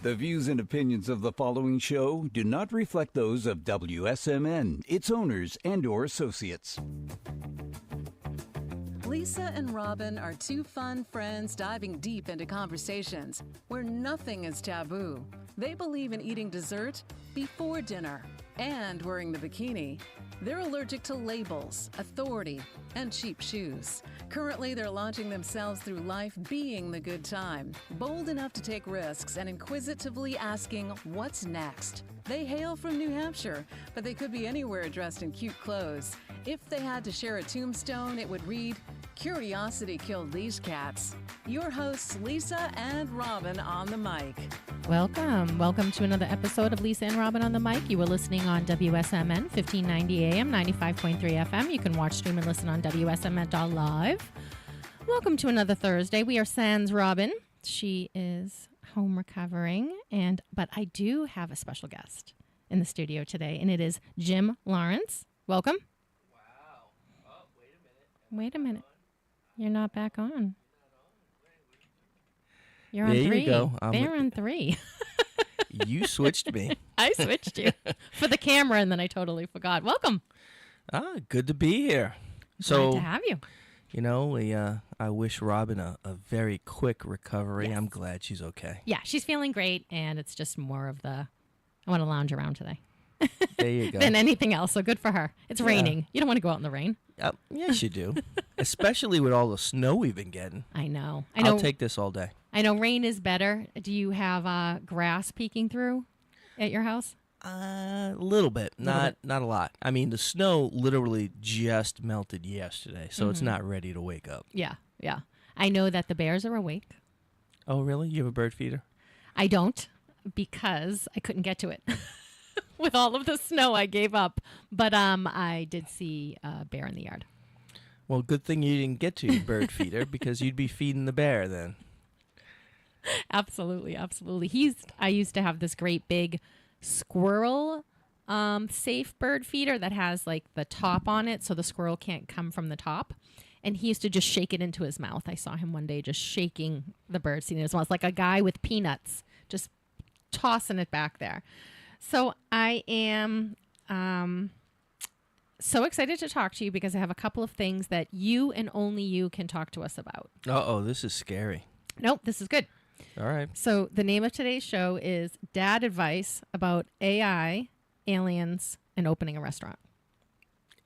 The views and opinions of the following show do not reflect those of WSMN, its owners, and/or associates. Lisa and Robin are two fun friends diving deep into conversations where nothing is taboo. They believe in eating dessert before dinner and wearing the bikini. They're allergic to labels, authority, and cheap shoes. Currently, they're launching themselves through life being the good time, bold enough to take risks and inquisitively asking, what's next? They hail from New Hampshire, but they could be anywhere dressed in cute clothes. If they had to share a tombstone, it would read, "Curiosity killed these cats." Your hosts, Lisa and Robin on the mic. Welcome to another episode of Lisa and Robin on the mic. You were listening on WSMN 1590 AM, 95.3 FM. You can watch, stream, and listen on WSMN.live. Welcome to another Thursday. We are sans Robin. She is home recovering, but I do have a special guest in the studio today, and it is Jim Lawrence. Welcome. Wow. Oh, Wait a minute. You're not back on. You're on there 3. You go. They're on 3. You switched me. I switched you for the camera, and then I totally forgot. Welcome. Good to be here. Glad to have you. You know, I wish Robin a very quick recovery. Yes. I'm glad she's okay. Yeah, she's feeling great, and it's just more of I want to lounge around today. There you go. Than anything else, so good for her. It's raining. You don't want to go out in the rain. Yes, you do. Especially with all the snow we've been getting. I know. I'll take this all day. I know rain is better. Do you have grass peeking through at your house? A little bit, not a lot. I mean, the snow literally just melted yesterday, so it's not ready to wake up. Yeah. I know that the bears are awake. Oh, really? You have a bird feeder? I don't, because I couldn't get to it. With all of the snow, I gave up. But I did see a bear in the yard. Well, good thing you didn't get to your bird feeder because you'd be feeding the bear then. Absolutely. I used to have this great big squirrel safe bird feeder that has like the top on it so the squirrel can't come from the top. And he used to just shake it into his mouth. I saw him one day just shaking the bird seed in his mouth. It's like a guy with peanuts, just tossing it back there. So I am so excited to talk to you because I have a couple of things that you and only you can talk to us about. Uh-oh, this is scary. Nope, this is good. All right. So the name of today's show is Dad Advice about AI, aliens, and opening a restaurant.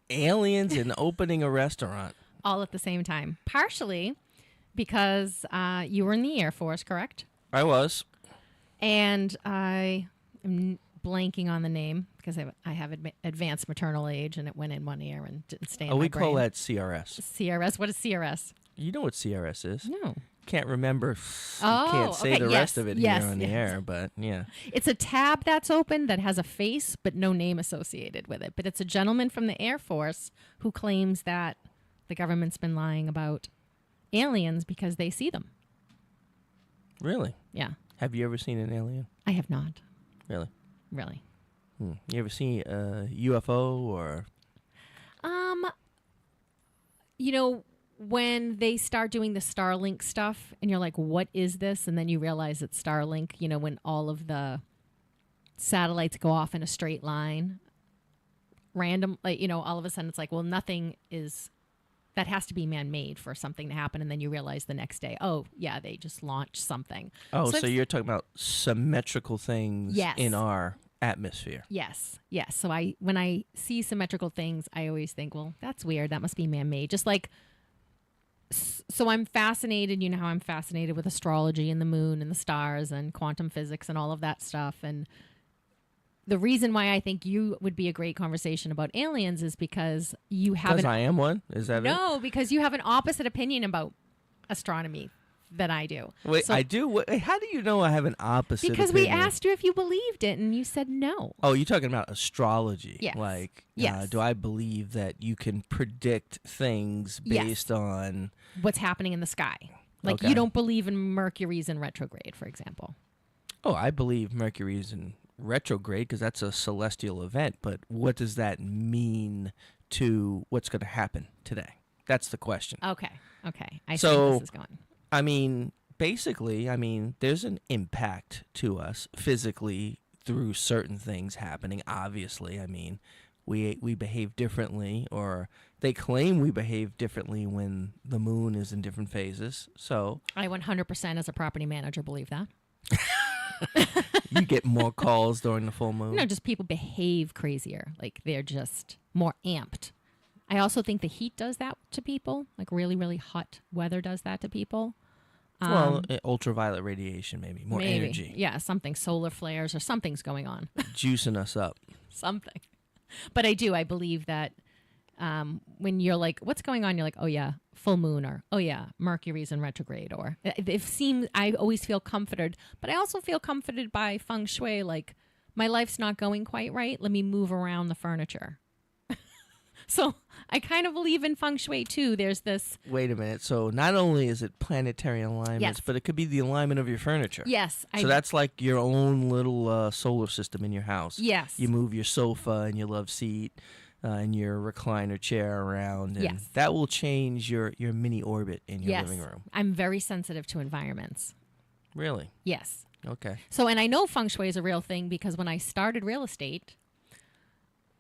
Aliens and opening a restaurant. All at the same time. Partially because you were in the Air Force, correct? I was. And I am blanking on the name because I have advanced maternal age and it went in one ear and didn't stay in my brain. We call that CRS. CRS? What is CRS? You know what CRS is. No. Can't remember. Oh, you can't say okay, the rest of it yes, here on the air, but yeah. It's a tab that's open that has a face but no name associated with it. But it's a gentleman from the Air Force who claims that the government's been lying about aliens because they see them. Really? Yeah. Have you ever seen an alien? I have not. Really? Really. You ever seen a UFO or? You know, when they start doing the Starlink stuff and you're like, what is this? And then you realize it's Starlink, you know, when all of the satellites go off in a straight line, random, like, you know, all of a sudden it's like, well, nothing is, that has to be man-made for something to happen. And then you realize the next day, oh, yeah, they just launched something. Oh, so you're talking about symmetrical things in our atmosphere. Yes. So when I see symmetrical things, I always think, well, that's weird. That must be man-made. Just like, so I'm fascinated, you know how I'm fascinated with astrology and the moon and the stars and quantum physics and all of that stuff. And the reason why I think you would be a great conversation about aliens is because you have Because I am one? Is that it? No, because you have an opposite opinion about astronomy than I do. Wait, so, I do? Wait, how do you know I have an opposite because opinion? we asked you if you believed it and you said no. Oh, you're talking about astrology. Yes. Like, Yes. Do I believe that you can predict things based on... what's happening in the sky. Like, Okay. you don't believe in Mercury's in retrograde, for example. Oh, I believe Mercury's in retrograde because that's a celestial event. But what does that mean to what's going to happen today? That's the question. Okay. I see So- where this is going. I mean, basically, I mean, there's an impact to us physically through certain things happening. Obviously, I mean, we behave differently, or they claim we behave differently when the moon is in different phases. So I 100% as a property manager believe that. you get more calls during the full moon. You know, just people behave crazier. Like they're just more amped. I also think the heat does that to people. Like really, really hot weather does that to people. Well, ultraviolet radiation, maybe. More maybe. energy. Yeah, something, solar flares or something's going on. Juicing us up. Something. But I believe that when you're like, what's going on? You're like, oh yeah, full moon, or oh yeah, Mercury's in retrograde, or it seems, I always feel comforted, but I also feel comforted by feng shui. Like my life's not going quite right. Let me move around the furniture. So I kind of believe in feng shui too. There's this. Wait a minute. So not only is it planetary alignments, Yes. but it could be the alignment of your furniture. Yes. So that's like your own little solar system in your house. Yes. You move your sofa and your love seat and your recliner chair around, and Yes. that will change your mini orbit in your living room. I'm very sensitive to environments. Really? Yes. Okay. So, and I know feng shui is a real thing because when I started real estate,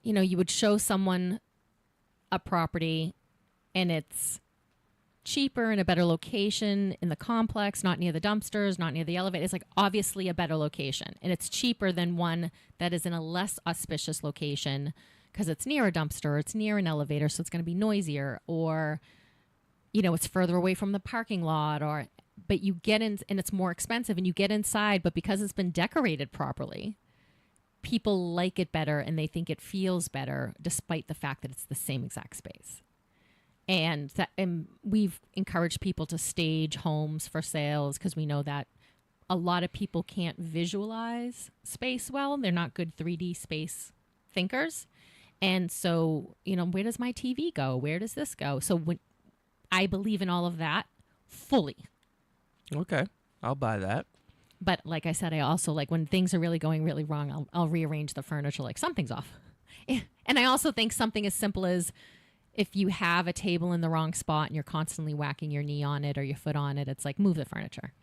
you know, you would show someone a property and it's cheaper in a better location in the complex, not near the dumpsters, not near the elevator. It's like obviously a better location, and it's cheaper than one that is in a less auspicious location because it's near a dumpster, it's near an elevator, so it's going to be noisier, or, you know, it's further away from the parking lot, or, but you get in and it's more expensive and you get inside, but because it's been decorated properly, people like it better and they think it feels better despite the fact that it's the same exact space. And we've encouraged people to stage homes for sales because we know that a lot of people can't visualize space well. They're not good 3D space thinkers. And so, you know, where does my TV go? Where does this go? So when I believe in all of that fully. Okay. I'll buy that. But like I said, I also like when things are really going really wrong, I'll rearrange the furniture like something's off. And I also think something as simple as if you have a table in the wrong spot and you're constantly whacking your knee on it or your foot on it, it's like move the furniture.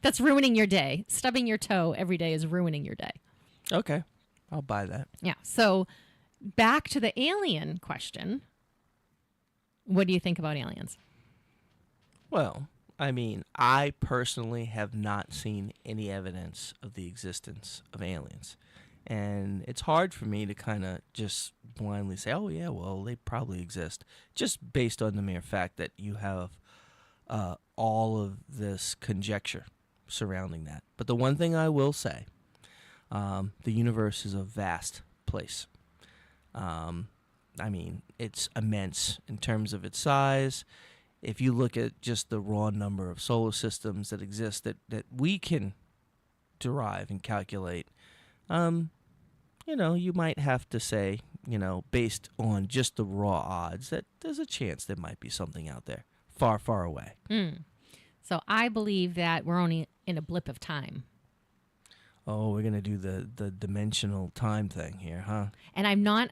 That's ruining your day. Stubbing your toe every day is ruining your day. Okay. I'll buy that. Yeah. So back to the alien question. What do you think about aliens? Well, I mean, I personally have not seen any evidence of the existence of aliens. And it's hard for me to kind of just blindly say, oh, yeah, well, they probably exist, just based on the mere fact that you have all of this conjecture surrounding that. But the one thing I will say, the universe is a vast place. I mean, it's immense in terms of its size. If you look at just the raw number of solar systems that exist that we can derive and calculate, you know, you might have to say, you know, based on just the raw odds, that there's a chance there might be something out there far, far away. So I believe that we're only in a blip of time. Oh, we're going to do the dimensional time thing here, huh? And I'm not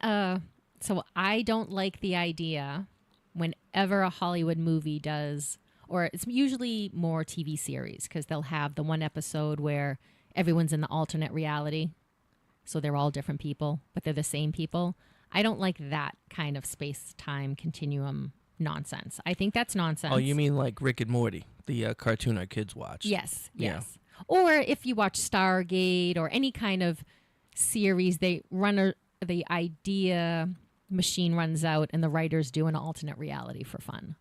so I don't like the idea whenever a Hollywood movie does, or it's usually more TV series, because they'll have the one episode where everyone's in the alternate reality. So they're all different people, but they're the same people. I don't like that kind of space-time continuum nonsense. I think that's nonsense. Oh, you mean like Rick and Morty, the cartoon our kids watch? Yes, Yeah. yes. Or if you watch Stargate or any kind of series, they run the idea machine runs out and the writers do an alternate reality for fun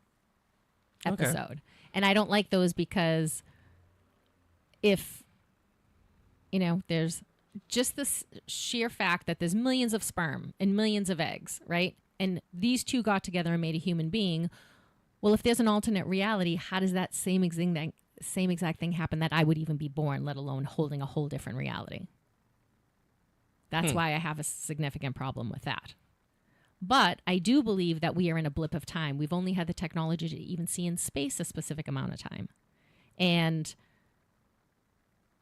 episode. Okay. And I don't like those because if, you know, there's just this sheer fact that there's millions of sperm and millions of eggs, right? And these two got together and made a human being. Well, if there's an alternate reality, how does that same exact thing happen that I would even be born, let alone holding a whole different reality? That's why I have a significant problem with that. But I do believe that we are in a blip of time. We've only had the technology to even see in space a specific amount of time. And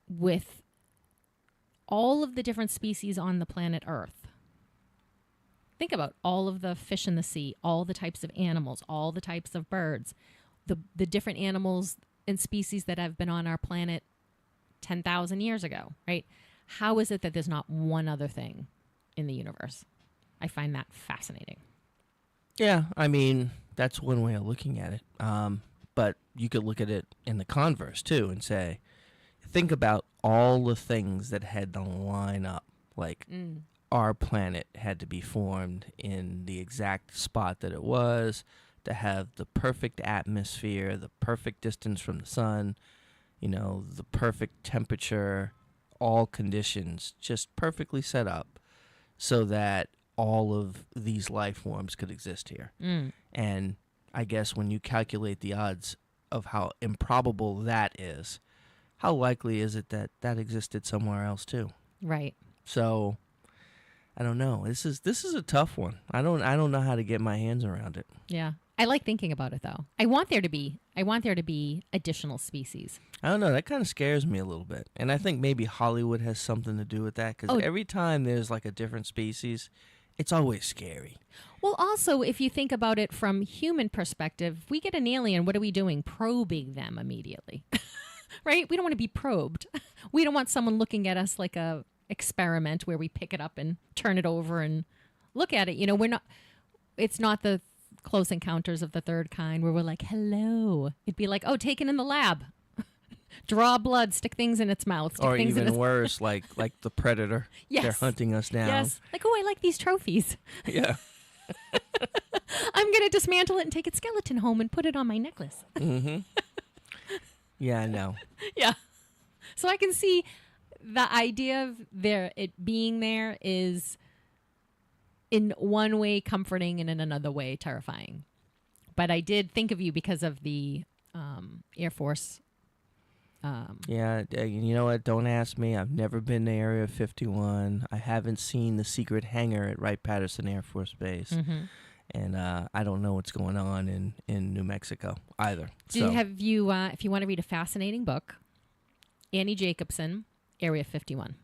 with all of the different species on the planet Earth, think about all of the fish in the sea, all the types of animals, all the types of birds, the different animals and species that have been on our planet 10,000 years ago, right? How is it that there's not one other thing in the universe? I find that fascinating. Yeah, I mean, that's one way of looking at it. But you could look at it in the converse, too, and say, think about all the things that had to line up. Like, our planet had to be formed in the exact spot that it was, to have the perfect atmosphere, the perfect distance from the sun, the perfect temperature, all conditions just perfectly set up so that all of these life forms could exist here. And I guess when you calculate the odds of how improbable that is, how likely is it that that existed somewhere else too? Right. So I don't know. This is a tough one. I don't know how to get my hands around it. Yeah. I like thinking about it though. I want there to be additional species. I don't know. That kind of scares me a little bit. And I think maybe Hollywood has something to do with that, because every time there's like a different species, it's always scary. Well, also, if you think about it from human perspective, we get an alien, what are we doing? Probing them immediately. Right? We don't want to be probed. We don't want someone looking at us like a experiment where we pick it up and turn it over and look at it. It's not the Close Encounters of the Third Kind where we're like, hello. It'd be like, oh, taken in the lab. Draw blood, stick things in its mouth. Or even worse, like the Predator. Yes. They're hunting us down. Yes. Like, oh, I like these trophies. Yeah. I'm going to dismantle it and take its skeleton home and put it on my necklace. Mm-hmm. Yeah, I know. Yeah. So I can see the idea of it being there is in one way comforting and in another way terrifying. But I did think of you because of the Air Force. Yeah, you know what? Don't ask me. I've never been to Area 51. I haven't seen the secret hangar at Wright-Patterson Air Force Base. Mm-hmm. And I don't know what's going on in New Mexico either. If you want to read a fascinating book, Annie Jacobsen, Area 51.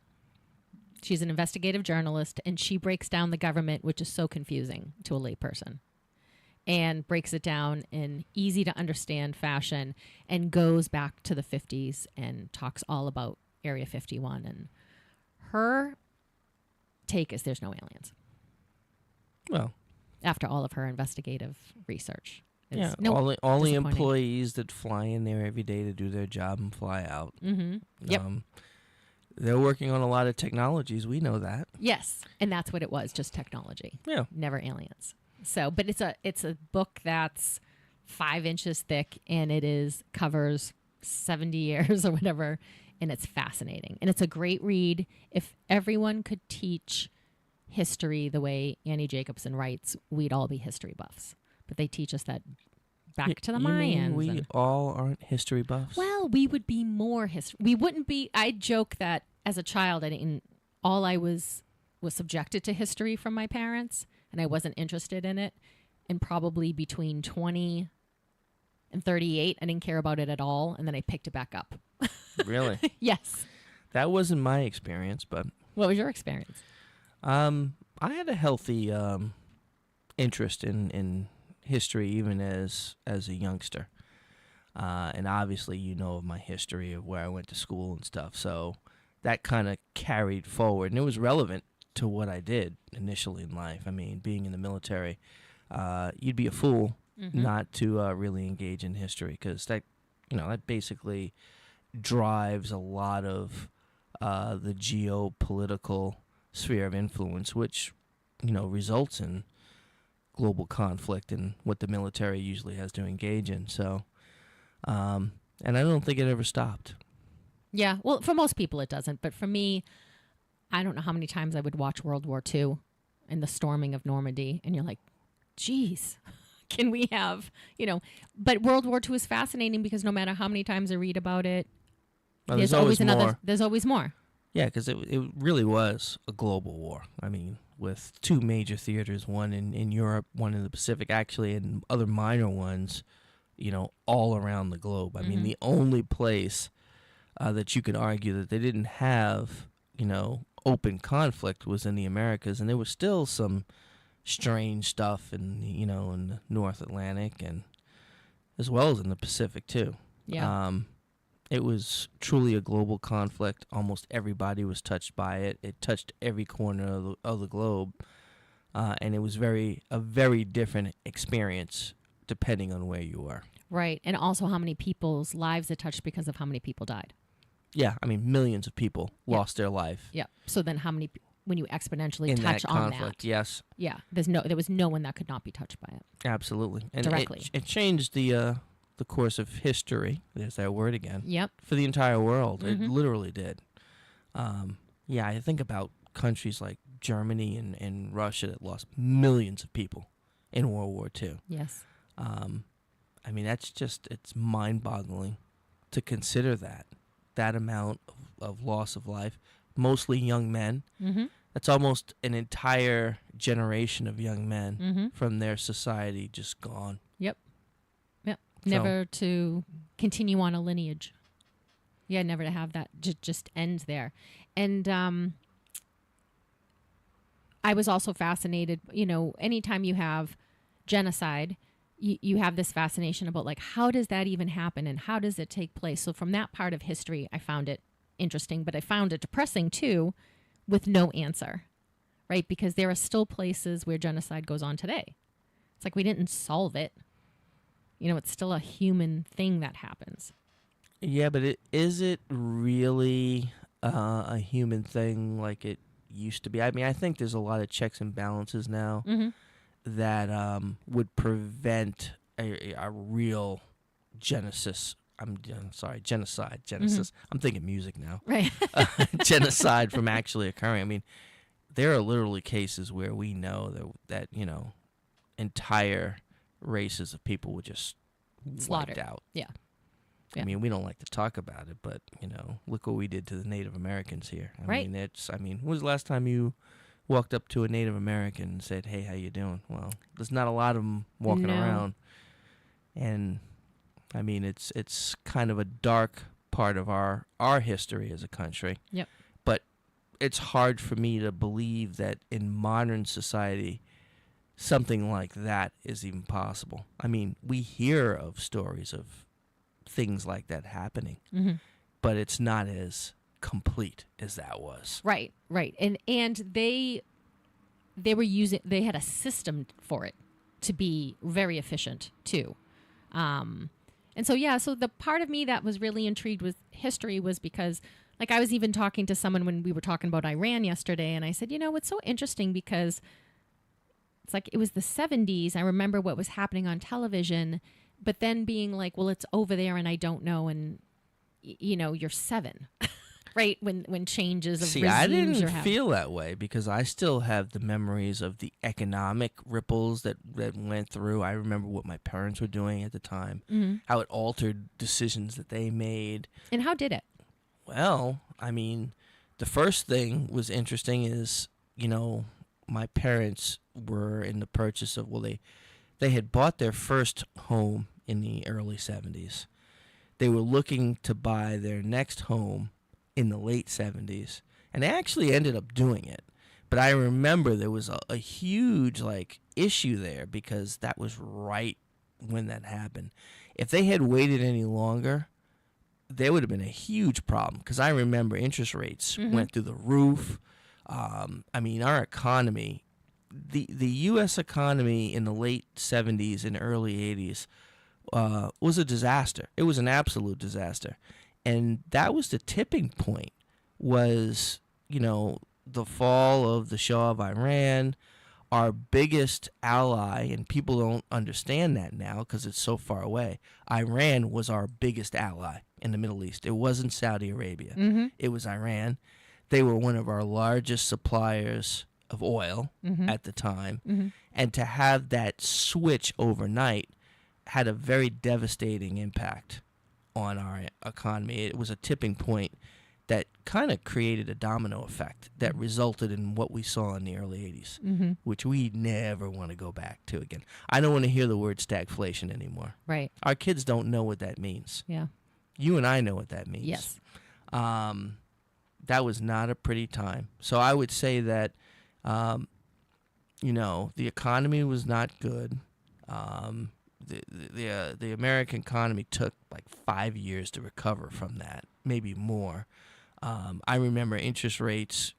She's an investigative journalist, and she breaks down the government, which is so confusing to a layperson, and breaks it down in easy to understand fashion and goes back to the 50s and talks all about Area 51. And her take is there's no aliens. Well, after all of her investigative research. Yeah, all the employees that fly in there every day to do their job and fly out. Mm-hmm. Yep. They're working on a lot of technologies. We know that. Yes, and that's what it was, just technology. Yeah. Never aliens. So, but it's a book that's 5 inches thick, and covers 70 years or whatever, and it's fascinating. And it's a great read. If everyone could teach history the way Annie Jacobsen writes, we'd all be history buffs. But they teach us that back to the Mayans. We all aren't history buffs? Well, we would be more history. We wouldn't be. I joke that as a child, I was subjected to history from my parents, and I wasn't interested in it. And probably between 20 and 38, I didn't care about it at all, and then I picked it back up. Really? Yes. That wasn't my experience, but... What was your experience? I had a healthy interest in history even as a youngster. And obviously you know of my history of where I went to school and stuff, so that kind of carried forward. And it was relevant to what I did initially in life. I mean, being in the military, you'd be a fool not to really engage in history, because that basically drives a lot of the geopolitical sphere of influence, which results in global conflict and what the military usually has to engage in. So, and I don't think it ever stopped. Yeah, well, for most people it doesn't, but for me, I don't know how many times I would watch World War II and the storming of Normandy, and you're like, geez, can we have, but World War II is fascinating because no matter how many times I read about it, there's always more. There's always more. Yeah, because it really was a global war. I mean, with 2 major theaters, one in Europe, one in the Pacific, actually, and other minor ones, all around the globe. I mean, the only place that you could argue that they didn't have, open conflict was in the Americas, and there was still some strange stuff in the North Atlantic, and as well as in the Pacific too. Yeah. It was truly a global conflict. Almost everybody was touched by it. It touched every corner of the globe, and it was a very different experience depending on where you are. Right. And also how many people's lives it touched because of how many people died. Yeah, I mean, millions of people lost their life. Yeah. So then how many, when you exponentially in touch that on conflict, that. yes. Yeah. There was no one that could not be touched by it. Absolutely. And Directly. It changed the course of history, there's that word again, Yep. for the entire world. It Mhm. literally did. Yeah, I think about countries like Germany and Russia that lost millions of people in World War II. Yes. I mean, it's mind-boggling to consider that amount of loss of life, mostly young men. Mm-hmm. That's almost an entire generation of young men Mm-hmm. from their society just gone. Yep. Yep. So- Never to continue on a lineage. Yeah, never to have that just end there. And I was also fascinated, anytime you have genocide, you have this fascination about like, how does that even happen and how does it take place? So from that part of history, I found it interesting, but I found it depressing too, with no answer, right? Because there are still places where genocide goes on today. It's like we didn't solve it. It's still a human thing that happens. Yeah, but is it really a human thing like it used to be? I mean, I think there's a lot of checks and balances now Mm-hmm. that would prevent a real genocide. I'm thinking music now. Right. Genocide from actually occurring. I mean, there are literally cases where we know that entire races of people were just Slaughtered. wiped out. Yeah. I mean, we don't like to talk about it, but look what we did to the Native Americans here. Right. When was the last time you walked up to a Native American and said, "Hey, how you doing?" Well, there's not a lot of them walking No. around, and I mean, it's kind of a dark part of our history as a country. Yep. But it's hard for me to believe that in modern society something like that is even possible. I mean, we hear of stories of things like that happening, Mm-hmm. but it's not as complete as that was. Right. And they had a system for it to be very efficient too. So the part of me that was really intrigued with history was because, like, I was even talking to someone when we were talking about Iran yesterday, and I said, it's so interesting because it's like it was the 70s. I remember what was happening on television, but then being like, well, it's over there and I don't know, and you're 7. Right, when changes of See, regimes I didn't are happening. feel that way because I still have the memories of the economic ripples that went through. I remember what my parents were doing at the time, how it altered decisions that they made. And how did it? Well, I mean, the first thing was interesting is, my parents were in the purchase of, they had bought their first home in the early 70s. They were looking to buy their next home in the late 70s, and they actually ended up doing it. But I remember there was a huge issue there because that was right when that happened. If they had waited any longer, there would have been a huge problem because I remember interest rates went through the roof. I mean, our economy, the U.S. economy in the late 70s and early 80s was a disaster. It was an absolute disaster. And that was the tipping point, was, the fall of the Shah of Iran, our biggest ally, and people don't understand that now because it's so far away. Iran was our biggest ally in the Middle East. It wasn't Saudi Arabia. It was Iran. They were one of our largest suppliers of oil at the time. And to have that switch overnight had a very devastating impact on our economy. It was a tipping point that kind of created a domino effect that resulted in what we saw in the early 80s, which we never want to go back to again. I don't want to hear the word stagflation anymore. Right. Our kids don't know what that means. Yeah. You and I know what that means. Yes. That was not a pretty time. So I would say that, the economy was not good. the American economy took like 5 years to recover from that, maybe more. I remember interest rates,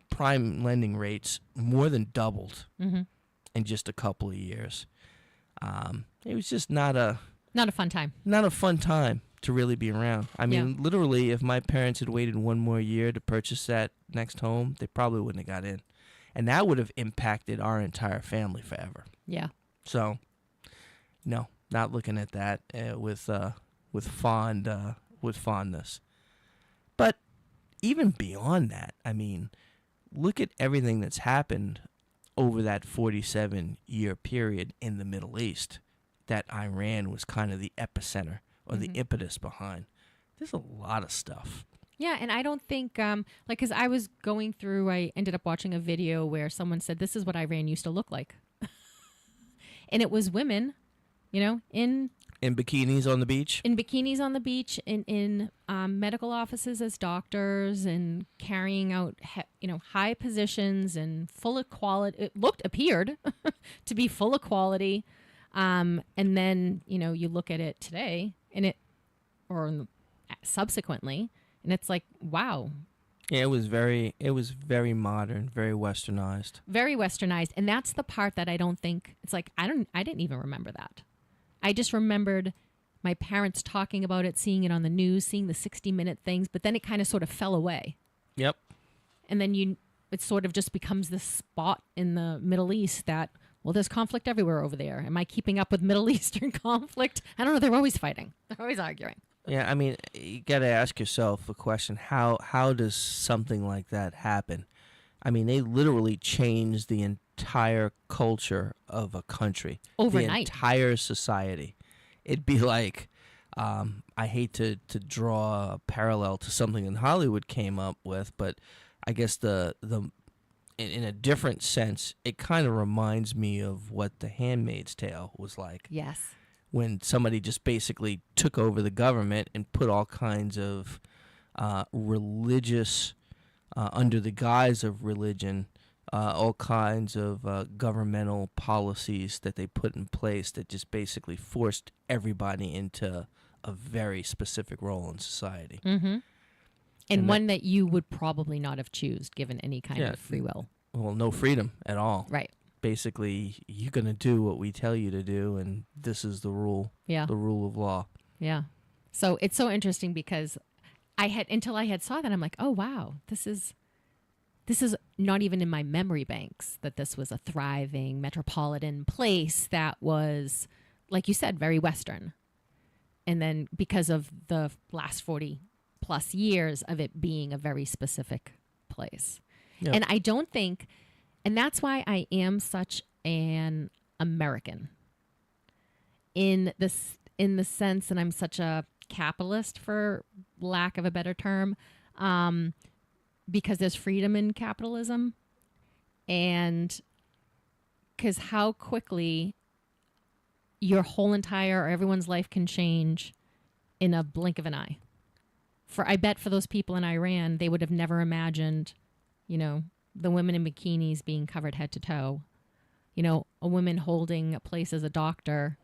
prime lending rates more than doubled in just a couple of years. It was just not a fun time. Not a fun time to really be around. I mean, literally, if my parents had waited one more year to purchase that next home, they probably wouldn't have got in. And that would have impacted our entire family forever. Yeah. So, no, not looking at that with fondness. But even beyond that, I mean, look at everything that's happened over that 47-year period in the Middle East that Iran was kind of the epicenter or the impetus behind. There's a lot of stuff. Yeah, and I don't think, because I was going through, I ended up watching a video where someone said, this is what Iran used to look like. And it was women, in bikinis on the beach? In bikinis on the beach, in medical offices as doctors, and carrying out, high positions and full equality. It appeared to be full equality. And then, you look at it today, subsequently, and it's like, wow. Yeah, it was very modern, very westernized. Very westernized. And that's the part that I don't think, it's like, I didn't even remember that. I just remembered my parents talking about it, seeing it on the news, seeing the 60-minute things, but then it kind of sort of fell away. Yep. And then it sort of just becomes this spot in the Middle East that, well, there's conflict everywhere over there. Am I keeping up with Middle Eastern conflict? I don't know. They're always fighting. They're always arguing. Yeah, I mean, you got to ask yourself a question. How does something like that happen? I mean, they literally changed the entire culture of a country. Overnight. The entire society. It'd be like, I hate to draw a parallel to something that Hollywood came up with, but I guess in a different sense, it kind of reminds me of what The Handmaid's Tale was like. Yes. When somebody just basically took over the government and put all kinds of religious, under the guise of religion, all kinds of governmental policies that they put in place that just basically forced everybody into a very specific role in society. Mm-hmm. And one that you would probably not have chosen given any kind of free will. Well, no freedom at all. Right. Basically, you're going to do what we tell you to do, and this is the rule. Yeah. The rule of law. Yeah. So it's so interesting because until I had saw that, I'm like, oh, wow, this is not even in my memory banks that this was a thriving metropolitan place that was, like you said, very Western. And then because of the last 40 plus years of it being a very specific place. Yep. And I don't think, and that's why I am such an American in the sense that I'm such a capitalist, for lack of a better term, because there's freedom in capitalism, and because how quickly your whole entire or everyone's life can change in a blink of an eye. I bet for those people in Iran, they would have never imagined, the women in bikinis being covered head to toe, a woman holding a place as a doctor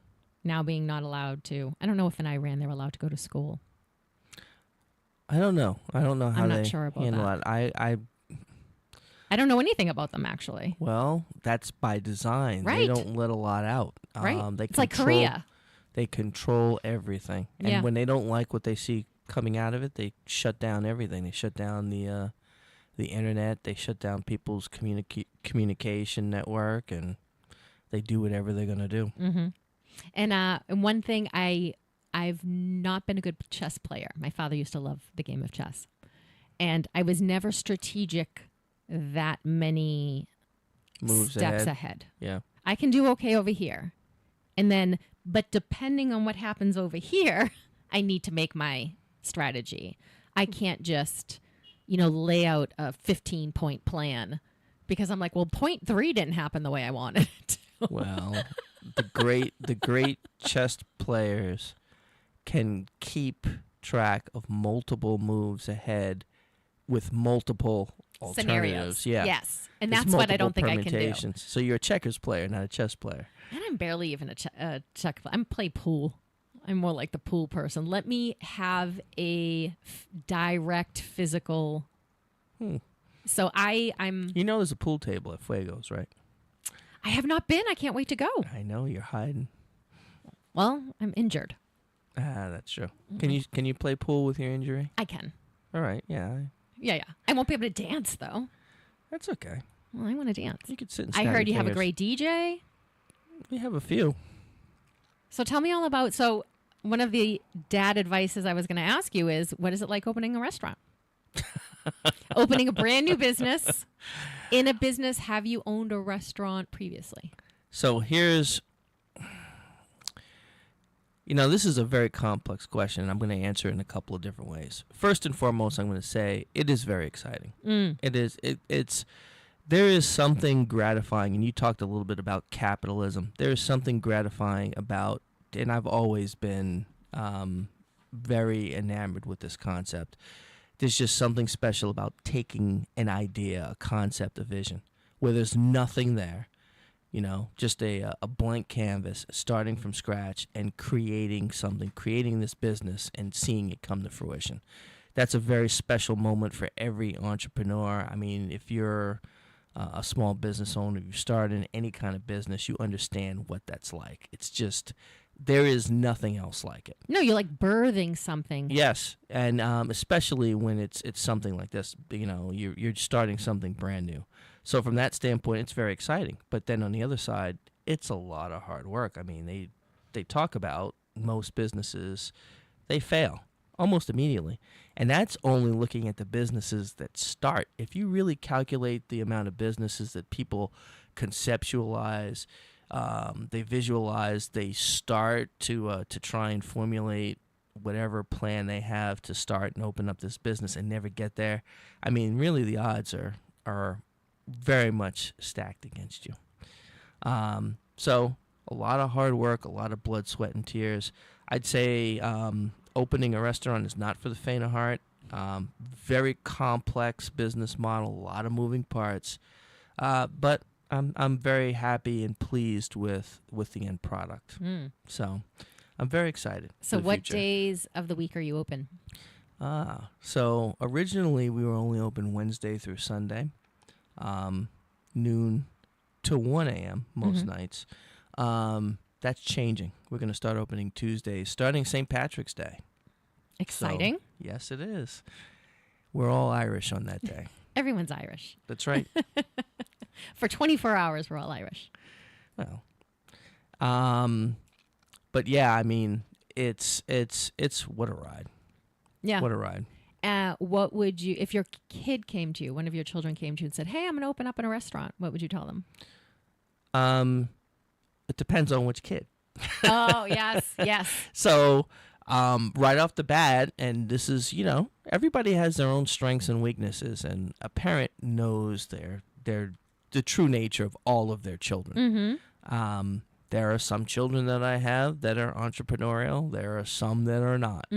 now being not allowed to. I don't know if in Iran they're allowed to go to school. I don't know how I'm not they sure about handle that. it. I don't know anything about them, actually. Well, that's by design. Right. They don't let a lot out. Right. It's like Korea. They control everything. And when they don't like what they see coming out of it, they shut down everything. They shut down the internet. They shut down people's communication network, and they do whatever they're going to do. Mm-hmm. And one thing, I've not been a good chess player. My father used to love the game of chess. And I was never strategic that many steps ahead. Yeah. I can do okay over here. And then, but depending on what happens over here, I need to make my strategy. I can't just, lay out a 15-point plan because I'm like, well, point 3 didn't happen the way I wanted it to. Well, the great chess players can keep track of multiple moves ahead with multiple alternatives. Yeah. Yes. And There's that's what I multiple don't think I can do. permutations. So you're a checkers player, not a chess player. And I'm barely even a check. I play pool. I'm more like the pool person. Let me have a direct physical. So I'm. You know, there's a pool table at Fuegos, right? I have not been. I can't wait to go. I know you're hiding. Well, I'm injured. That's true. Can you play pool with your injury? I can. All right. Yeah. Yeah. I won't be able to dance though. That's okay. Well, I want to dance. You could sit and I snap heard your you have a fingers. great DJ. We have a few. So tell me all about. So one of the dad advices I was going to ask you is, what is it like opening a restaurant? Opening a brand new business. In a business, have you owned a restaurant previously? So here's, this is a very complex question, and I'm going to answer it in a couple of different ways. First and foremost, I'm going to say it is very exciting. It is. There is something gratifying, and you talked a little bit about capitalism. There is something gratifying about, and I've always been very enamored with this concept. There's just something special about taking an idea, a concept, a vision, where there's nothing there, just a blank canvas, starting from scratch and creating something, creating this business and seeing it come to fruition. That's a very special moment for every entrepreneur. I mean, if you're a small business owner, if you start in any kind of business, you understand what that's like. It's just, there is nothing else like it. No, you're like birthing something. Yes, and especially when it's something like this, you're starting something brand new. So from that standpoint, it's very exciting. But then on the other side, it's a lot of hard work. I mean, they talk about most businesses, they fail almost immediately. And that's only looking at the businesses that start. If you really calculate the amount of businesses that people conceptualize, they visualize, they start to try and formulate whatever plan they have to start and open up this business and never get there. I mean, really the odds are very much stacked against you. So a lot of hard work, a lot of blood, sweat, and tears. I'd say opening a restaurant is not for the faint of heart. Very complex business model, a lot of moving parts. But I'm very happy and pleased with the end product. So I'm very excited. So for the what future. days of the week are you open? So originally we were only open Wednesday through Sunday, noon to 1 a.m. most nights. That's changing. We're going to start opening Tuesdays, starting St. Patrick's Day. Exciting. So, yes, it is. We're all Irish on that day. Everyone's Irish. That's right. For 24 hours, we're all Irish. Well, but yeah, I mean, it's what a ride. Yeah. What a ride. What would you, if your kid came to you, one of your children came to you and said, "Hey, I'm going to open up in a restaurant," what would you tell them? It depends on which kid. Oh, yes. So, right off the bat, and this is, everybody has their own strengths and weaknesses, and a parent knows the true nature of all of their children. There are some children that I have that are entrepreneurial. There are some that are not.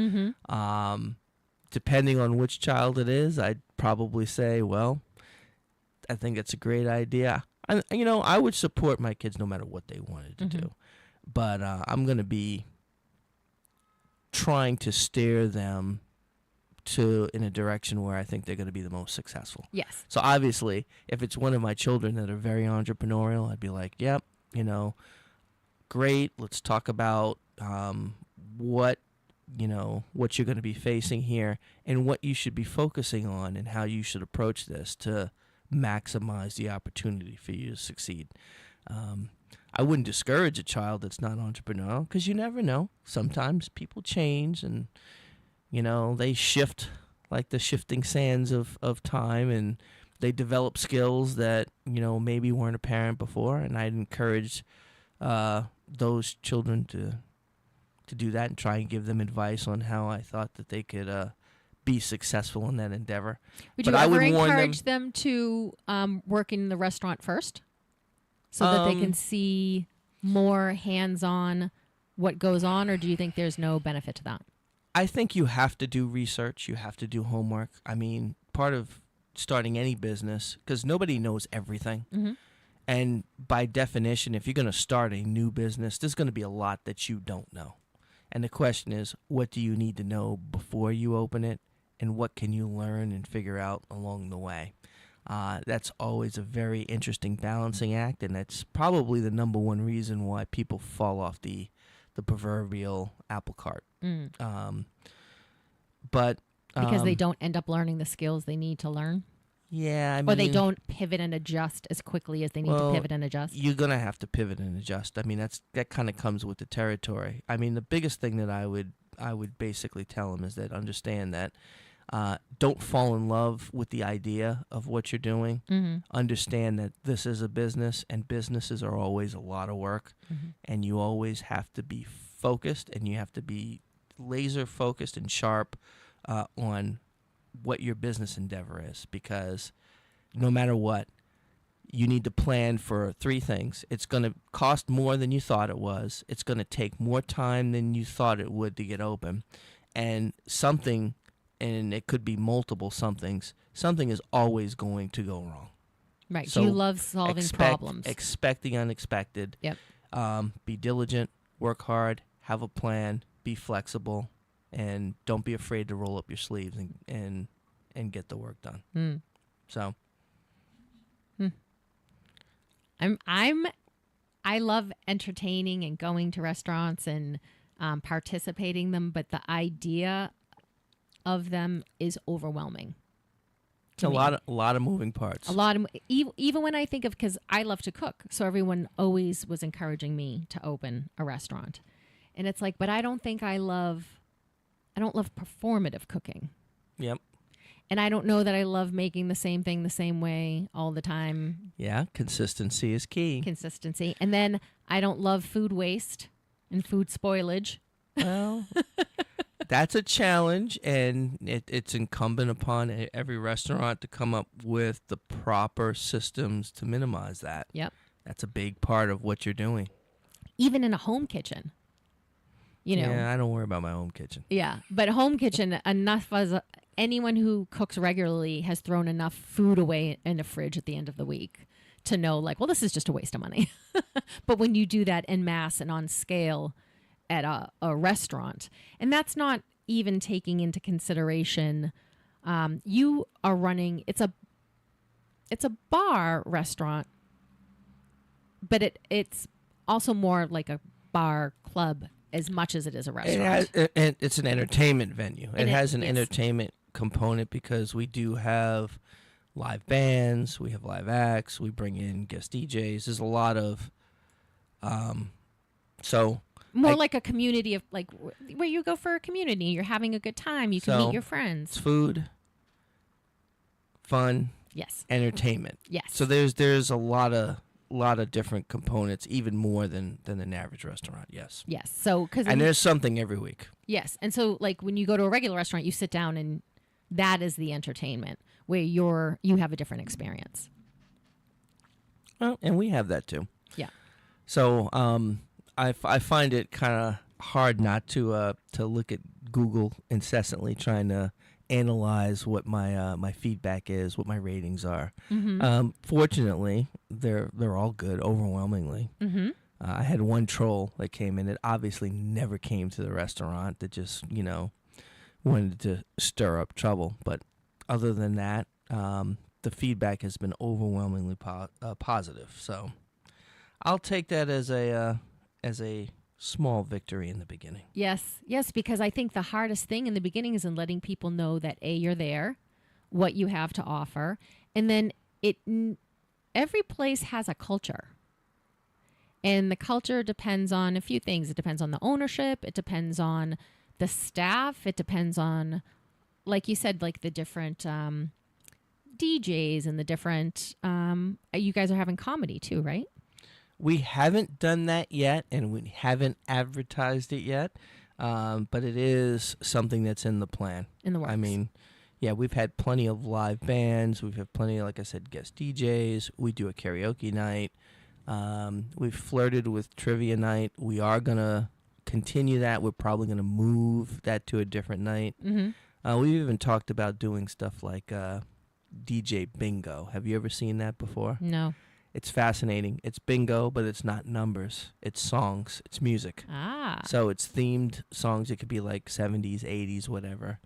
Depending on which child it is, I'd probably say, well, I think it's a great idea. I would support my kids no matter what they wanted to do. But I'm going to be trying to steer them in a direction where I think they're going to be the most successful. Yes. So obviously, if it's one of my children that are very entrepreneurial, I'd be like, yep, great. Let's talk about what you're going to be facing here and what you should be focusing on and how you should approach this to maximize the opportunity for you to succeed. I wouldn't discourage a child that's not entrepreneurial because you never know. Sometimes people change and, they shift like the shifting sands of time, and they develop skills that, maybe weren't apparent before. And I'd encourage those children to do that and try and give them advice on how I thought that they could be successful in that endeavor. Would you ever encourage them to work in the restaurant first so that they can see more hands-on what goes on, or do you think there's no benefit to that? I think you have to do research. You have to do homework. I mean, part of starting any business, because nobody knows everything. Mm-hmm. And by definition, if you're going to start a new business, there's going to be a lot that you don't know. And the question is, what do you need to know before you open it? And what can you learn and figure out along the way? That's always a very interesting balancing act, and that's probably the number one reason why people fall off the proverbial apple cart. But Because they don't end up learning the skills they need to learn? Yeah, I mean, or they don't pivot and adjust as quickly as they need to pivot and adjust? You're going to have to pivot and adjust. I mean, that kind of comes with the territory. I mean, the biggest thing that I would basically tell them is that understand that don't fall in love with the idea of what you're doing. Mm-hmm. Understand that this is a business, and businesses are always a lot of work, and you always have to be focused, and you have to be laser focused and sharp on what your business endeavor is, because no matter what, you need to plan for three things. It's going to cost more than you thought it was. It's going to take more time than you thought it would to get open. And something, and it could be multiple somethings, something is always going to go wrong. Right. So you love solving problems. Expect the unexpected. Yep. Be diligent, work hard, have a plan, be flexible, and don't be afraid to roll up your sleeves and get the work done. Mm. So, I love entertaining and going to restaurants and participating them, but the idea of them is overwhelming. A lot of moving parts. A lot of even when I think of, because I love to cook, so everyone always was encouraging me to open a restaurant, and it's like, but I don't love performative cooking. Yep. And I don't know that I love making the same thing the same way all the time. Yeah, consistency is key. Consistency. And then I don't love food waste and food spoilage. Well, that's a challenge, and it's incumbent upon every restaurant to come up with the proper systems to minimize that. Yep. That's a big part of what you're doing. Even in a home kitchen. You know. Yeah, I don't worry about my home kitchen. Yeah, but home kitchen, anyone who cooks regularly has thrown enough food away in the fridge at the end of the week to know, like, well, this is just a waste of money. But when you do that en masse and on scale at a restaurant, and that's not even taking into consideration, you are running, it's a bar restaurant, but it's also more like a bar club as much as it is a restaurant. It's an entertainment venue. It has an yes. entertainment component, because we do have live bands, we have live acts, we bring in guest DJs. There's a lot of like a community of, like, where you go for a community, you're having a good time, you can meet your friends. It's food, fun, yes, entertainment. yes. So there's a lot of different components, even more than an average restaurant. Yes. Yes. So and there's something every week. Yes, and so, like, when you go to a regular restaurant, you sit down and that is the entertainment where you have a different experience. Well, and we have that too. Yeah. So I find it kind of hard not to look at Google incessantly, trying to analyze what my feedback is, what my ratings are. Mm-hmm. Fortunately, they're all good, overwhelmingly. Mm-hmm. I had one troll that came in that obviously never came to the restaurant, that just wanted to stir up trouble. But other than that, the feedback has been overwhelmingly positive. So I'll take that as a small victory in the beginning. Yes, because I think the hardest thing in the beginning is in letting people know that you're there, what you have to offer, and then every place has a culture. And the culture depends on a few things. It depends on the ownership, it depends on the staff, it depends on, like you said, like the different DJs and the different you guys are having comedy too, right? We haven't done that yet, and we haven't advertised it yet, but it is something that's in the plan. In the works. I mean, yeah, we've had plenty of live bands. We've had plenty of, like I said, guest DJs. We do a karaoke night. We've flirted with trivia night. We are going to continue that. We're probably going to move that to a different night. Mm-hmm. We've even talked about doing stuff like DJ Bingo. Have you ever seen that before? No. It's fascinating. It's bingo, but it's not numbers. It's songs. It's music. Ah. So it's themed songs. It could be like 70s, 80s, whatever.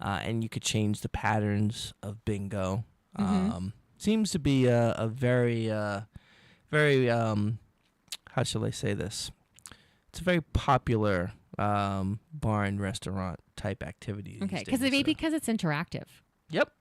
And you could change the patterns of bingo. Seems to be a very, very, how shall I say this? It's a very popular bar and restaurant type activity. Okay, because it's interactive. Yep.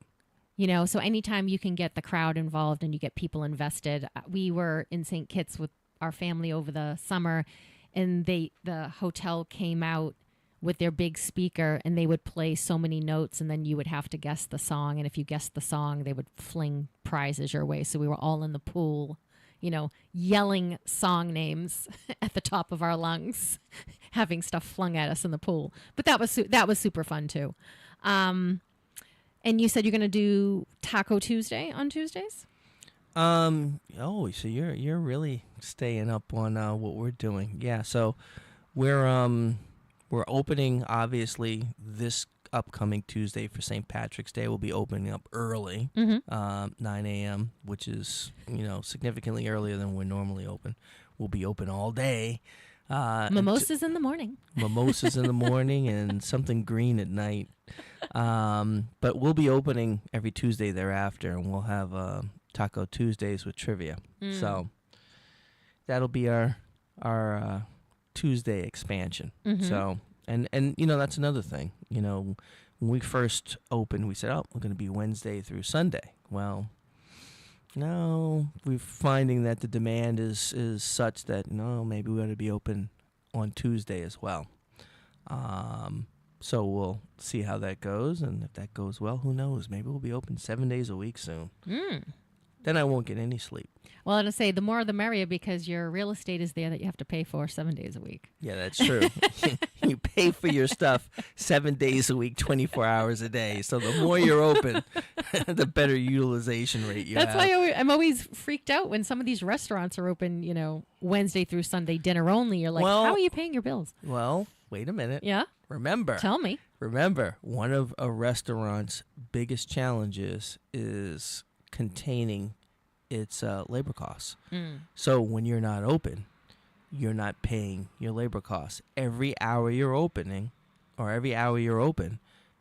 You know, so anytime you can get the crowd involved and you get people invested. We were in St. Kitts with our family over the summer, and the hotel came out with their big speaker, and they would play so many notes, and then you would have to guess the song. And if you guessed the song, they would fling prizes your way. So we were all in the pool, you know, yelling song names at the top of our lungs, having stuff flung at us in the pool. But that was super fun too. And you said you're going to do Taco Tuesday on Tuesdays? So you're really staying up on what we're doing. Yeah. So we're opening, obviously, this upcoming Tuesday for St. Patrick's Day. We'll be opening up early, 9 a.m., which is, significantly earlier than we're normally open. We'll be open all day. Mimosas in the morning. Mimosas in the morning and something green at night. But we'll be opening every Tuesday thereafter, and we'll have Taco Tuesdays with trivia. So that'll be our Tuesday expansion. So and that's another thing. When we first opened, we said, we're going to be Wednesday through Sunday. Well, no, we're finding that the demand is such that maybe we ought to be open on Tuesday as well. So we'll see how that goes, and if that goes well, who knows? Maybe we'll be open 7 days a week soon. Then I won't get any sleep. Well, I'd say the more the merrier, because your real estate is there that you have to pay for 7 days a week. Yeah, that's true. You pay for your stuff 7 days a week, 24 hours a day. So the more you're open, the better utilization rate you have. That's why I'm always freaked out when some of these restaurants are open, Wednesday through Sunday, dinner only. You're like, how are you paying your bills? Well, wait a minute. Yeah? Tell me. Remember, one of a restaurant's biggest challenges is containing its labor costs. So when you're not open, you're not paying your labor costs. Every hour you're open,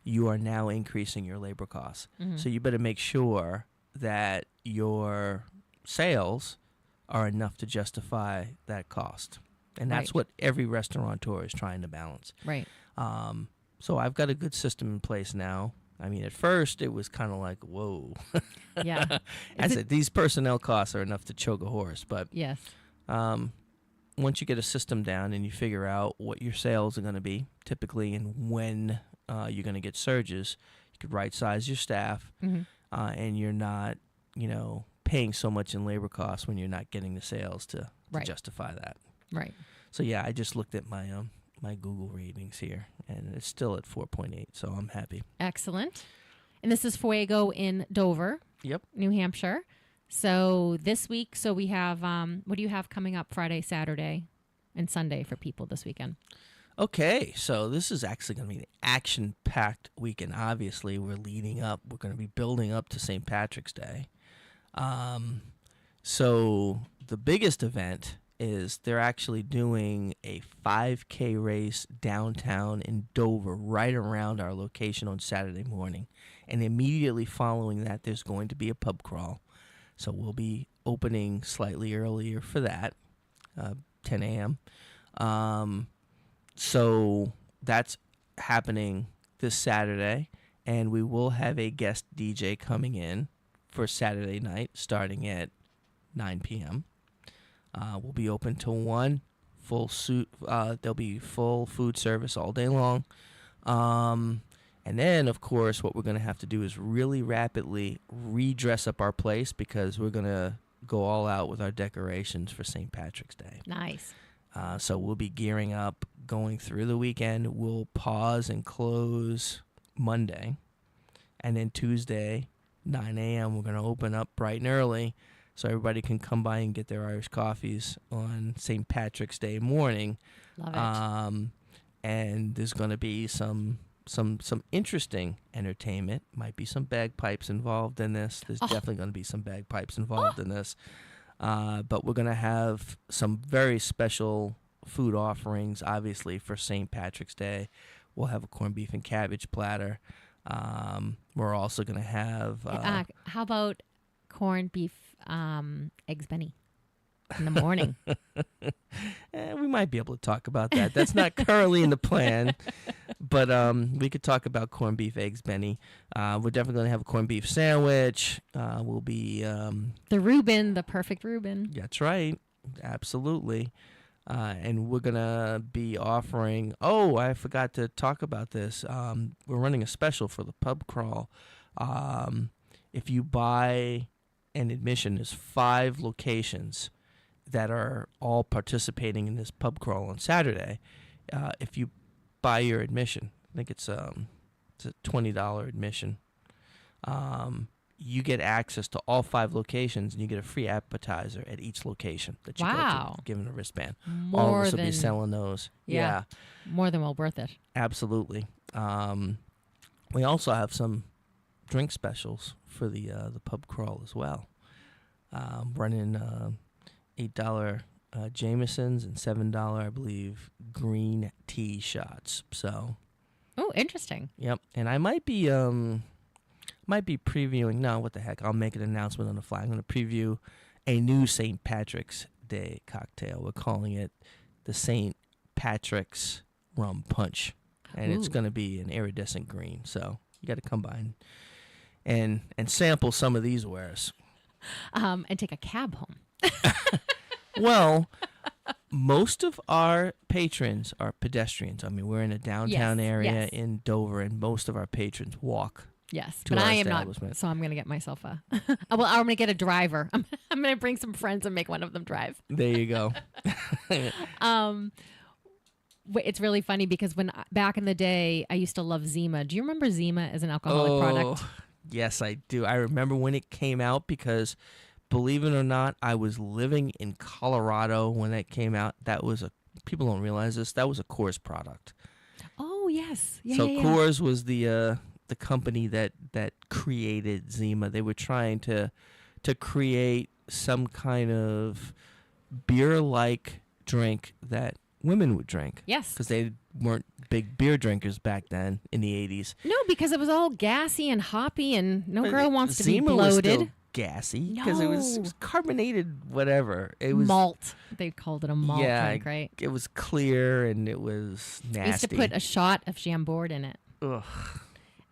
you are now increasing your labor costs. So you better make sure that your sales are enough to justify that cost. And that's what every restaurateur is trying to balance. Right. So I've got a good system in place now. I mean, at first it was kind of like, whoa. Yeah. I said, these personnel costs are enough to choke a horse. But yes. Once you get a system down and you figure out what your sales are going to be, typically, and when you're going to get surges, you could right-size your staff, and you're not, paying so much in labor costs when you're not getting the sales to justify that. Right. So, yeah, I just looked at my my Google ratings here, and it's still at 4.8, so I'm happy. Excellent. And this is Fuego in Dover, New Hampshire. So this week, we have, what do you have coming up Friday, Saturday, and Sunday for people this weekend? Okay, so this is actually going to be an action-packed weekend. Obviously, we're going to be building up to St. Patrick's Day. So the biggest event is they're actually doing a 5K race downtown in Dover right around our location on Saturday morning. And immediately following that, there's going to be a pub crawl. So we'll be opening slightly earlier for that, 10 a.m. So that's happening this Saturday. And we will have a guest DJ coming in for Saturday night starting at 9 p.m. We'll be open till 1. There'll be full food service all day long. And then, of course, what we're going to have to do is really rapidly redress up our place because we're going to go all out with our decorations for St. Patrick's Day. Nice. So we'll be gearing up, going through the weekend. We'll pause and close Monday. And then Tuesday, 9 a.m., we're going to open up bright and early so everybody can come by and get their Irish coffees on St. Patrick's Day morning. Love it. And there's going to be some some interesting entertainment. Might be some bagpipes involved in this. There's definitely going to be some bagpipes involved in this. But we're going to have some very special food offerings, obviously, for St. Patrick's Day. We'll have a corned beef and cabbage platter. We're also going to have... how about corned beef eggs Benny in the morning? We might be able to talk about that. That's not currently in the plan, but we could talk about corned beef eggs Benny. We're definitely going to have a corned beef sandwich. We'll be... the Reuben, the perfect Reuben. That's right. Absolutely. And we're going to be offering... Oh, I forgot to talk about this. We're running a special for the pub crawl. If you buy an admission, there's 5 locations that are all participating in this pub crawl on Saturday. If you buy your admission, I think it's a $20 admission, you get access to all 5 locations, and you get a free appetizer at each location that you go to, given a wristband. All of us will be selling those. Yeah. More than well worth it. Absolutely. We also have some drink specials for the pub crawl as well. Running $8 Jamesons and $7, I believe, green tea shots. So. Oh, interesting. Yep. And I might be previewing. No, what the heck? I'll make an announcement on the fly. I'm going to preview a new St. Patrick's Day cocktail. We're calling it the St. Patrick's Rum Punch, and it's going to be an iridescent green. So you got to come by and sample some of these wares. And take a cab home. Well, most of our patrons are pedestrians. I mean, we're in a downtown area in Dover, and most of our patrons walk. Yes, but I am not, so I'm going to get myself I'm going to get a driver. I'm going to bring some friends and make one of them drive. There you go. It's really funny because back in the day, I used to love Zima. Do you remember Zima as an alcoholic product? Yes, I do. I remember when it came out because, believe it or not, I was living in Colorado when it came out. People don't realize this. That was a Coors product. Oh, yes. Coors was the company that created Zima. They were trying to create some kind of beer-like drink that women would drink. Yes. Because they weren't big beer drinkers back then in the 80s. No, because it was all gassy and hoppy, and no girl wants to Zima be bloated. Was still gassy because it was carbonated, whatever. It was malt. They called it a malt drink, right? It was clear and it was nasty. I used to put a shot of Chambord in it. Ugh.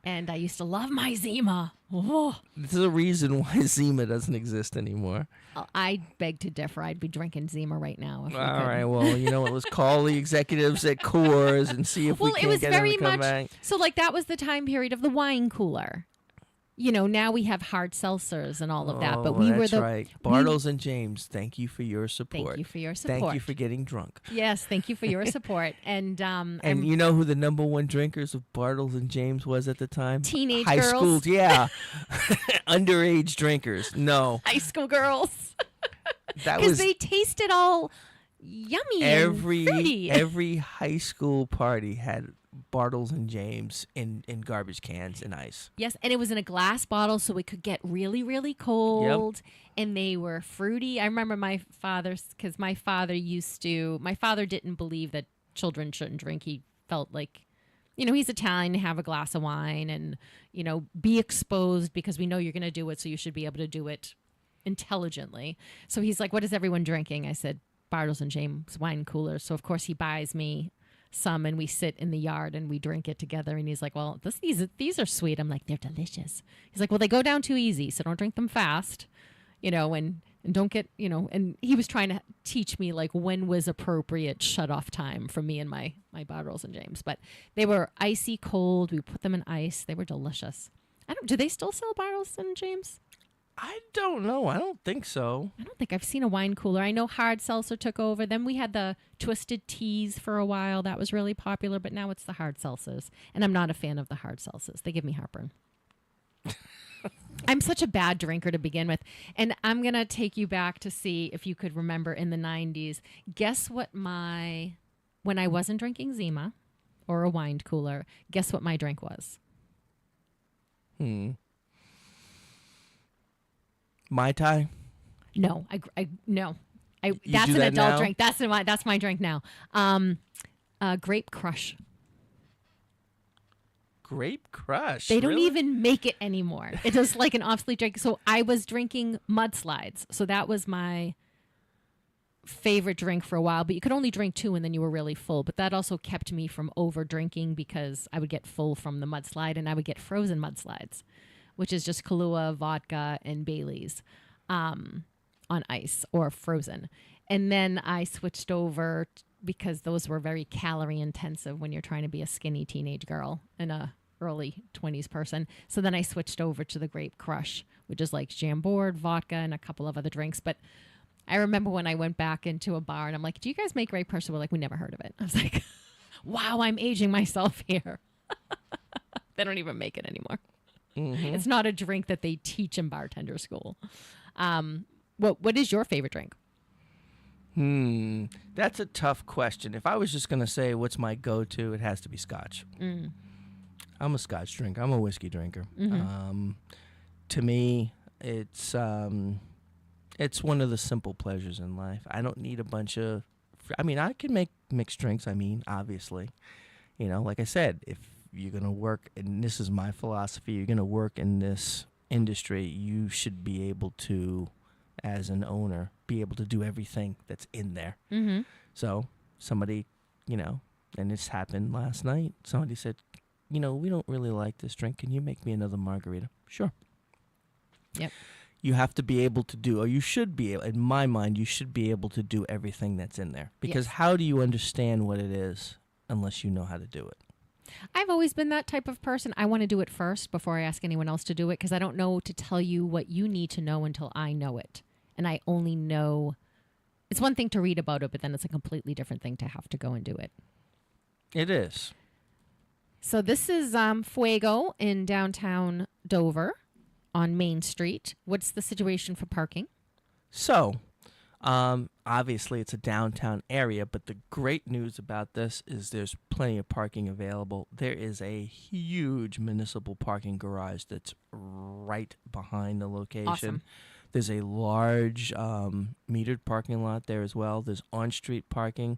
And I used to love my Zima. Oh. There's a reason why Zima doesn't exist anymore. I beg to differ. I'd be drinking Zima right now. All right. Well, you know what? Let's call the executives at Coors and see if we can get them to come back. So, like, that was the time period of the wine cooler. You know, now we have hard seltzers and all of that. But we were right. Bartles and James, thank you for your support. Thank you for your support. Thank you for getting drunk. Yes, thank you for your support. And you know who the number one drinkers of Bartles and James was at the time? Teenage high girls. High school, yeah. Underage drinkers. No. High school girls. Because they tasted all yummy and fruity. Every high school party had Bartles and James in garbage cans and ice. Yes, and it was in a glass bottle, so it could get really, really cold. Yep. And they were fruity. I remember my father didn't believe that children shouldn't drink. He felt like, you know, he's Italian, to have a glass of wine and, you know, be exposed because we know you're going to do it, so you should be able to do it intelligently. So he's like, what is everyone drinking? I said, Bartles and James wine coolers. So, of course, he buys me some, and we sit in the yard and we drink it together. And he's like, well, these are sweet. I'm like, they're delicious. He's like, well, they go down too easy, so don't drink them fast, you know, and don't get, you know, and he was trying to teach me like when was appropriate shut off time for me and my Bartles and James. But they were icy cold. We put them in ice. They were delicious. Do they still sell Bartles and James? I don't know. I don't think so. I don't think I've seen a wine cooler. I know hard seltzer took over. Then we had the twisted teas for a while. That was really popular, but now it's the hard seltzers. And I'm not a fan of the hard seltzers. They give me heartburn. I'm such a bad drinker to begin with. And I'm going to take you back to see if you could remember in the 90s. Guess what when I wasn't drinking Zima, or a wine cooler. Guess what my drink was? Mai Tai? No, no. You That's do an that adult now? drink. That's my drink now. Grape Crush. Grape Crush. They don't really? even make it anymore. It is like an obsolete drink. So I was drinking mudslides. So that was my favorite drink for a while. But you could only drink 2 and then you were really full. But that also kept me from over drinking because I would get full from the mudslide and I would get frozen mudslides, which is just Kahlua, vodka, and Bailey's on ice or frozen. And then I switched over because those were very calorie intensive when you're trying to be a skinny teenage girl and a early 20s person. So then I switched over to the Grape Crush, which is like Chambord, vodka, and a couple of other drinks. But I remember when I went back into a bar and I'm like, do you guys make Grape Crush? They were like, we never heard of it. I was like, wow, I'm aging myself here. They don't even make it anymore. Mm-hmm. It's not a drink that they teach in bartender school. What is your favorite drink? That's a tough question. If I was just going to say what's my go-to, it has to be Scotch. I'm a Scotch drinker. I'm a whiskey drinker. To me, it's one of the simple pleasures in life. I don't need a bunch of... I mean, I can make mixed drinks, obviously. You know, like I said, if you're going to work, and this is my philosophy, you're going to work in this industry, you should be able to, as an owner, be able to do everything that's in there. So somebody, and this happened last night, somebody said, we don't really like this drink. Can you make me another margarita? Sure. Yep. You have to be able to do, or you should be, in my mind, you should be able to do everything that's in there. Because how do you understand what it is unless you know how to do it? I've always been that type of person. I want to do it first before I ask anyone else to do it because I don't know to tell you what you need to know until I know it. And I only know, it's one thing to read about it, but then it's a completely different thing to have to go and do it. It is. So this is Fuego in downtown Dover on Main Street. What's the situation for parking? So, obviously it's a downtown area, but the great news about this is there's plenty of parking available. There is a huge municipal parking garage that's right behind the location. Awesome. There's a large metered parking lot there as well. There's on-street parking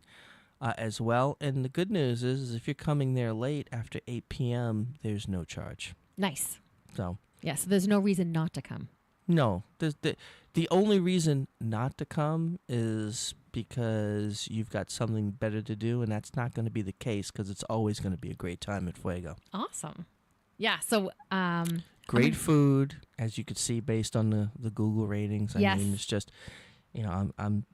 as well. And the good news is if you're coming there late after 8 p.m., there's no charge. Nice. So there's no reason not to come. No. The only reason not to come is because you've got something better to do, and that's not going to be the case because it's always going to be a great time at Fuego. Awesome. Yeah, so... great food, as you could see based on the Google ratings. I mean, it's just, I'm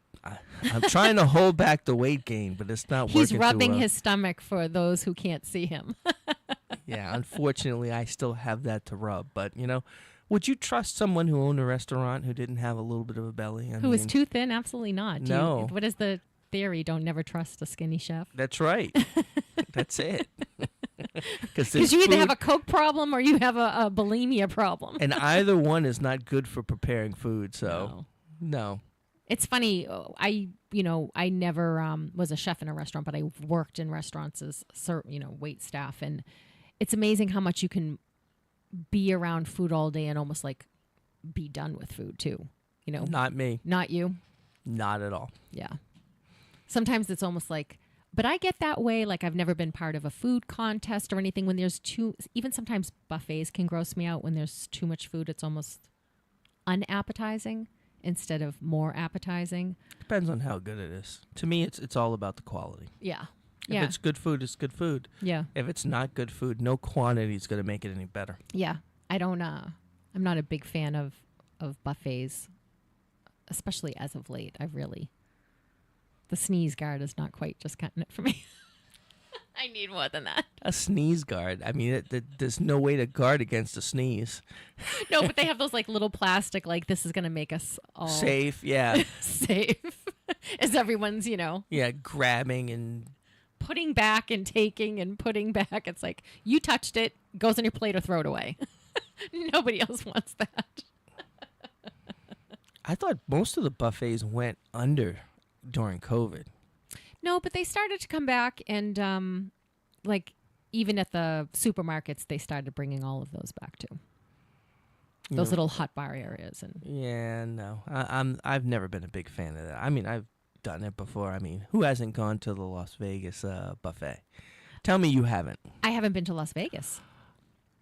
trying to hold back the weight gain, but it's not working. He's rubbing his stomach for those who can't see him. Yeah, unfortunately, I still have that to rub. But, would you trust someone who owned a restaurant who didn't have a little bit of a belly? Who was too thin? Absolutely not. No. What is the theory? Don't never trust a skinny chef. That's right. That's it. Because you either have a Coke problem or you have a bulimia problem. And either one is not good for preparing food. So, no. It's funny. I never was a chef in a restaurant, but I worked in restaurants as wait staff, and it's amazing how much you can be around food all day and almost like be done with food too. Not me. Not you. Not at all. Yeah. Sometimes it's almost like, but I get that way. Like I've never been part of a food contest or anything. When there's even sometimes buffets can gross me out when there's too much food. It's almost unappetizing instead of more appetizing. Depends on how good it is. To me, it's all about the quality. Yeah. If it's good food, it's good food. Yeah. If it's not good food, no quantity is going to make it any better. Yeah. I'm not a big fan of buffets, especially as of late. The sneeze guard is not quite just cutting it for me. I need more than that. A sneeze guard. I mean, there's no way to guard against a sneeze. No, but they have those like little plastic, like this is going to make us all safe. Yeah. safe. As everyone's, Yeah, grabbing and putting back and taking and putting back. It's like you touched it, goes on your plate or throw it away. Nobody else wants that. I thought most of the buffets went under during COVID. No, but they started to come back, and like even at the supermarkets, they started bringing all of those back too. Those little hot bar areas and Yeah, no, I've never been a big fan of that. I mean, I've done it before. I mean, who hasn't gone to the Las Vegas buffet? Tell me you haven't. I haven't been to Las Vegas.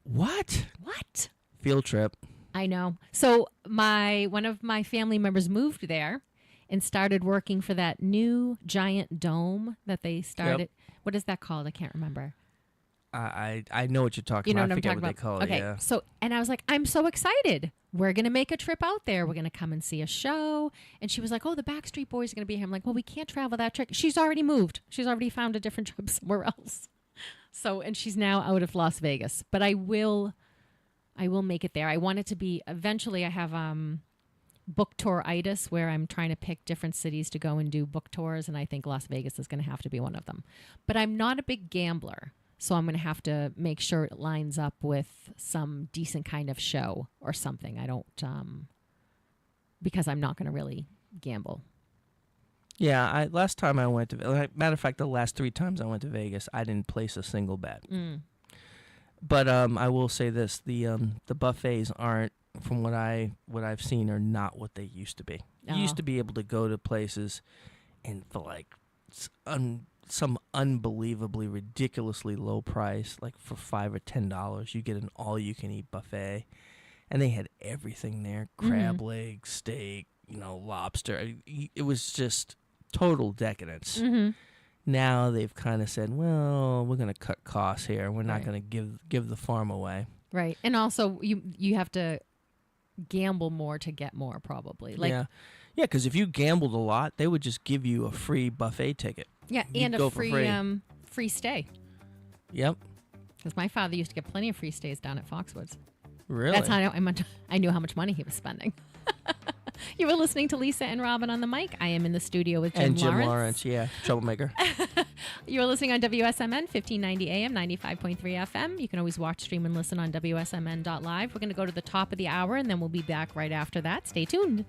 What? What? Field trip. I know. So one of my family members moved there and started working for that new giant dome that they started. What is that called? I can't remember. I know what you're talking You know about. what I I'm forget talking what about? they call it. Okay. Yeah. So, and I was like, I'm so excited. We're going to make a trip out there. We're going to come and see a show. And she was like, oh, the Backstreet Boys are going to be here. I'm like, well, we can't travel that trip. She's already moved. She's already found a different trip somewhere else. So, and she's now out of Las Vegas. But I will make it there. I want it to be, eventually I have book tour-itis where I'm trying to pick different cities to go and do book tours. And I think Las Vegas is going to have to be one of them. But I'm not a big gambler. So I'm going to have to make sure it lines up with some decent kind of show or something. I don't, because I'm not going to really gamble. Yeah, last time I went to, matter of fact, the last 3 times I went to Vegas, I didn't place a single bet. But I will say this: the buffets aren't, from what I've seen, are not what they used to be. You used to be able to go to places, and for like some unbelievably ridiculously low price, like for $5 or $10, you get an all-you-can-eat buffet, and they had everything there: crab legs, steak, lobster. It was just total decadence. Now they've kind of said, well, we're going to cut costs here. We're not going to give the farm away. Right. And also you have to gamble more to get more, probably. Like, yeah, because if you gambled a lot, they would just give you a free buffet ticket. Yeah, You'd and go a for free stay. Yep. Because my father used to get plenty of free stays down at Foxwoods. Really? That's how I knew how much money he was spending. You were listening to Lisa and Robin on the mic. I am in the studio with Jim and Jim Lawrence. Lawrence, yeah, troublemaker. You are listening on WSMN 1590 AM, 95.3 FM. You can always watch, stream, and listen on WSMN.live. We're going to go to the top of the hour, and then we'll be back right after that. Stay tuned.